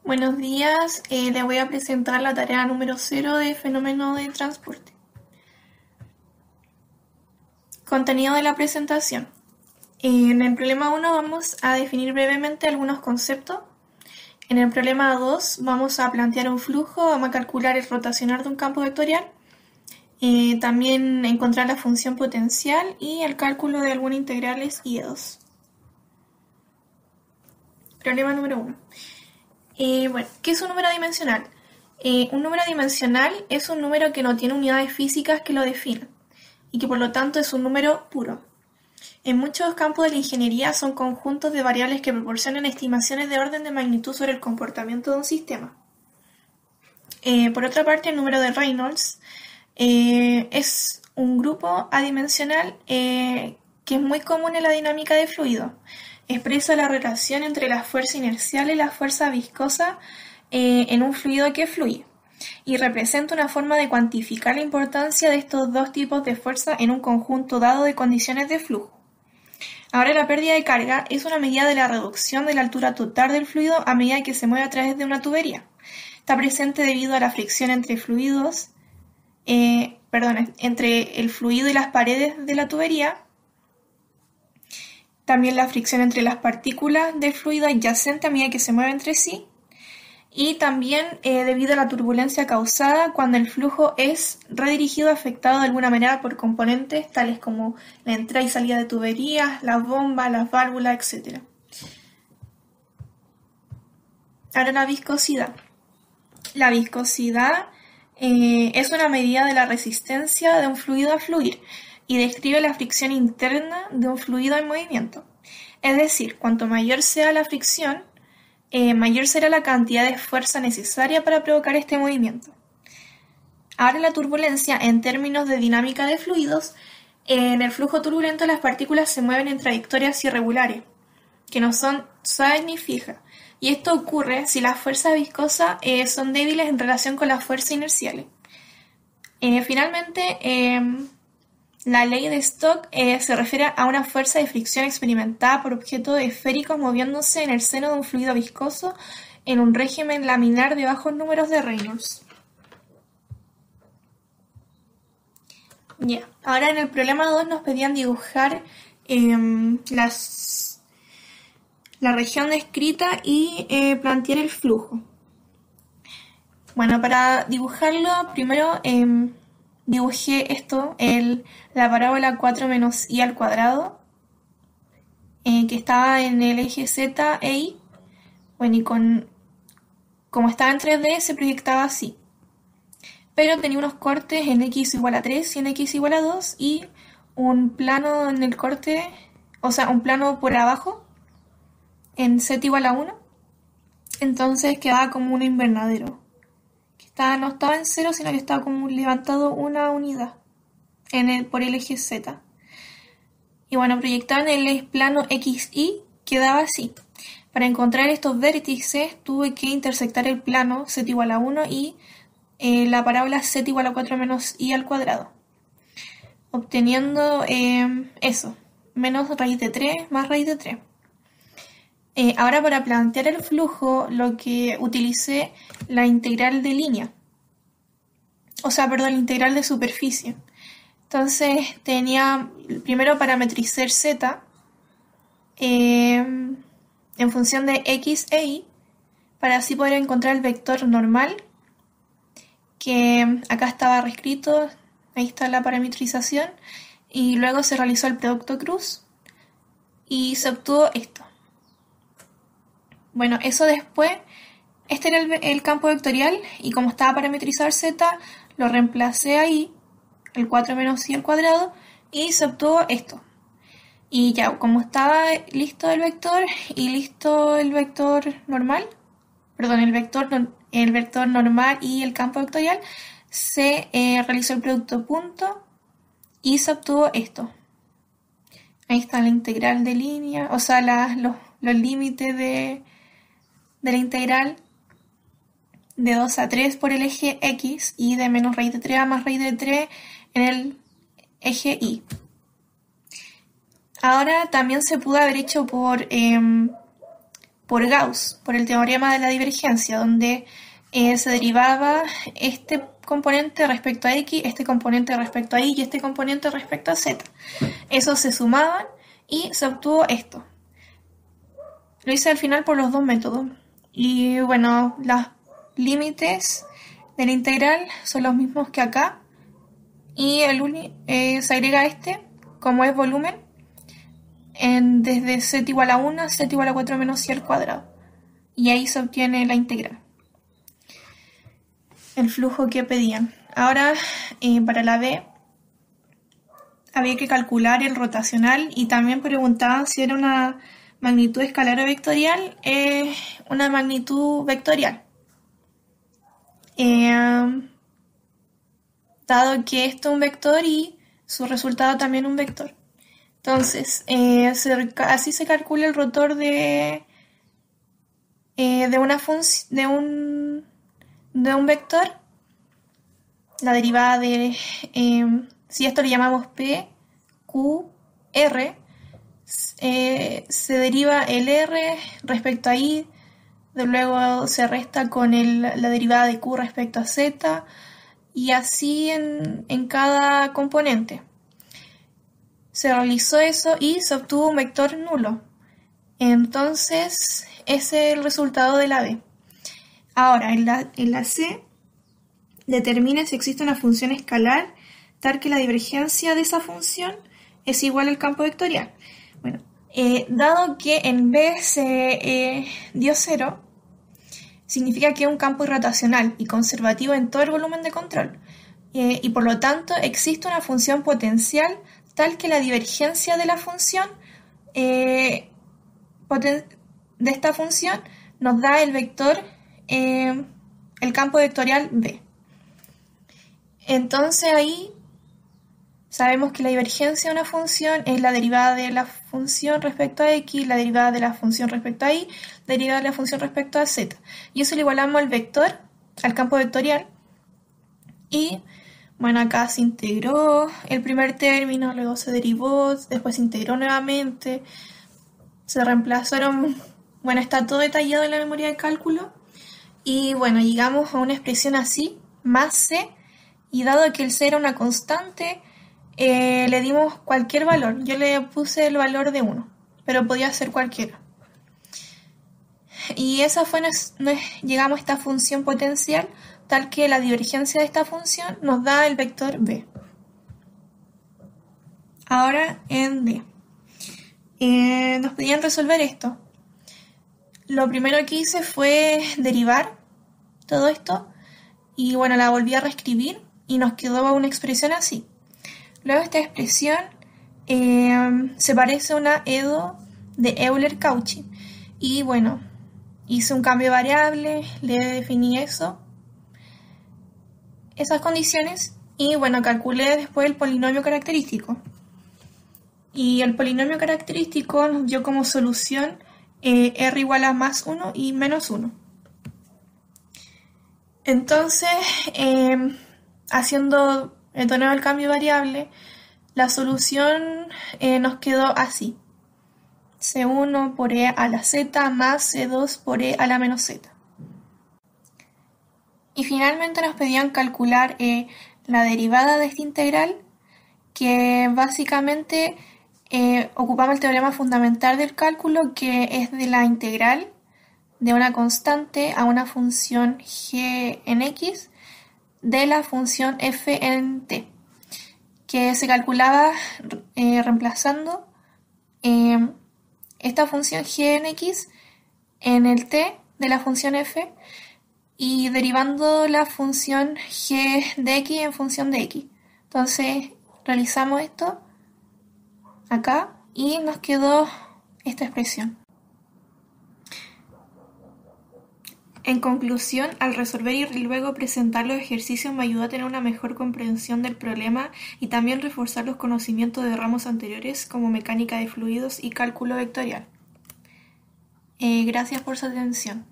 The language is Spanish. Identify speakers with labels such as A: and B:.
A: Buenos días, les voy a presentar la tarea número 0 de fenómeno de transporte. Contenido de la presentación. En el problema 1 vamos a definir brevemente algunos conceptos. En el problema 2 vamos a plantear un flujo, vamos a calcular el rotacionar de un campo vectorial, también encontrar la función potencial y el cálculo de algunas integrales y E2. Problema número 1. ¿Qué es un número dimensional? Un número dimensional es un número que no tiene unidades físicas que lo definan y que por lo tanto es un número puro. En muchos campos de la ingeniería son conjuntos de variables que proporcionan estimaciones de orden de magnitud sobre el comportamiento de un sistema. Por otra parte, el número de Reynolds es un grupo adimensional que es muy común en la dinámica de fluido. Expresa la relación entre la fuerza inercial y la fuerza viscosa en un fluido que fluye y representa una forma de cuantificar la importancia de estos dos tipos de fuerza en un conjunto dado de condiciones de flujo. Ahora, la pérdida de carga es una medida de la reducción de la altura total del fluido a medida que se mueve a través de una tubería. Está presente debido a la fricción entre entre el fluido y las paredes de la tubería. También la fricción entre las partículas del fluido adyacente a medida que se mueven entre sí. Y también debido a la turbulencia causada cuando el flujo es redirigido o afectado de alguna manera por componentes tales como la entrada y salida de tuberías, las bombas, las válvulas, etc. Ahora la viscosidad. La viscosidad es una medida de la resistencia de un fluido a fluir y describe la fricción interna de un fluido en movimiento. Es decir, cuanto mayor sea la fricción, mayor será la cantidad de fuerza necesaria para provocar este movimiento. Ahora la turbulencia, en términos de dinámica de fluidos, en el flujo turbulento las partículas se mueven en trayectorias irregulares, que no son suaves ni fijas, y esto ocurre si las fuerzas viscosas son débiles en relación con las fuerzas inerciales. Finalmente, la ley de Stokes se refiere a una fuerza de fricción experimentada por objetos esféricos moviéndose en el seno de un fluido viscoso en un régimen laminar de bajos números de Reynolds. Ahora en el problema 2 nos pedían dibujar la región descrita y plantear el flujo. Bueno, para dibujarlo, primero dibujé esto, la parábola 4 menos i al cuadrado, que estaba en el eje Z e Y. Bueno, y como estaba en 3D, se proyectaba así. Pero tenía unos cortes en x igual a 3 y en x igual a 2 y un plano en el corte, o sea, un plano por abajo en z igual a 1. Entonces quedaba como un invernadero. No estaba en 0, sino que estaba como levantado una unidad por el eje Z. Y bueno, proyectado en el plano XY quedaba así. Para encontrar estos vértices tuve que intersectar el plano Z igual a 1 y la parábola Z igual a 4 menos i al cuadrado. Obteniendo eso, menos raíz de 3 más raíz de 3. Ahora para plantear el flujo lo que utilicé la integral de línea. La integral de superficie. Entonces tenía, primero parametricé Z en función de X e Y para así poder encontrar el vector normal, que acá estaba reescrito, ahí está la parametrización, y luego se realizó el producto cruz y se obtuvo esto. Bueno, eso después, este era el campo vectorial y como estaba parametrizado el Z, lo reemplacé ahí, el 4 menos i al cuadrado, y se obtuvo esto. Y ya, como estaba listo el vector y listo el vector normal, el vector normal y el campo vectorial, se realizó el producto punto y se obtuvo esto. Ahí está la integral de línea, o sea, los límites de la integral de 2 a 3 por el eje X y de menos raíz de 3 a más raíz de 3 en el eje Y. Ahora también se pudo haber hecho por por Gauss, por el teorema de la divergencia, donde se derivaba este componente respecto a X, este componente respecto a Y y este componente respecto a Z. Esos se sumaban y se obtuvo esto. Lo hice al final por los dos métodos. Y bueno, los límites de la integral son los mismos que acá. Y se agrega como es volumen, desde z igual a 1 a z igual a 4 menos y al cuadrado. Y ahí se obtiene la integral. El flujo que pedían. Ahora, para la B, había que calcular el rotacional y también preguntaban si era una magnitud escalar o vectorial. Una magnitud vectorial. Dado que esto es un vector y su resultado también un vector. Entonces, así se calcula el rotor de un vector. La derivada de, si esto le llamamos P, Q, R, se deriva el R respecto a I, luego se resta con la derivada de Q respecto a Z, y así en cada componente. Se realizó eso y se obtuvo un vector nulo. Entonces, ese es el resultado de la B. Ahora, en la C, determina si existe una función escalar tal que la divergencia de esa función es igual al campo vectorial. Bueno, dado que en B se dio 0, significa que es un campo irrotacional y conservativo en todo el volumen de control. Y por lo tanto existe una función potencial tal que la divergencia de la función de esta función nos da el vector, el campo vectorial B. Entonces ahí sabemos que la divergencia de una función es la derivada de la función respecto a X, la derivada de la función respecto a Y, la derivada de la función respecto a Z. Y eso lo igualamos al vector, al campo vectorial. Y bueno, acá se integró el primer término, luego se derivó, después se integró nuevamente, se reemplazaron, bueno, está todo detallado en la memoria de cálculo. Y bueno, llegamos a una expresión así, más C, y dado que el C era una constante, le dimos cualquier valor. Yo le puse el valor de 1, pero podía ser cualquiera. Y esa fue llegamos a esta función potencial, tal que la divergencia de esta función nos da el vector B. Ahora en D. Nos pedían resolver esto. Lo primero que hice fue derivar todo esto y bueno, la volví a reescribir y nos quedó una expresión así. Luego esta expresión se parece a una EDO de Euler-Cauchy y bueno, hice un cambio de variable, le definí esas condiciones y bueno, calculé después el polinomio característico. Y el polinomio característico nos dio como solución R igual a más 1 y menos 1. Entonces, haciendo de nuevo el cambio de variable, la solución nos quedó así. C1 por E a la Z más C2 por E a la menos Z. Y finalmente nos pedían calcular la derivada de esta integral, que básicamente ocupamos el teorema fundamental del cálculo, que es de la integral de una constante a una función g en x de la función f en t, que se calculaba reemplazando esta función g en x en el t de la función f y derivando la función g de x en función de x. Entonces realizamos esto acá y nos quedó esta expresión. En conclusión, al resolver y luego presentar los ejercicios me ayudó a tener una mejor comprensión del problema y también reforzar los conocimientos de ramos anteriores como mecánica de fluidos y cálculo vectorial. Gracias por su atención.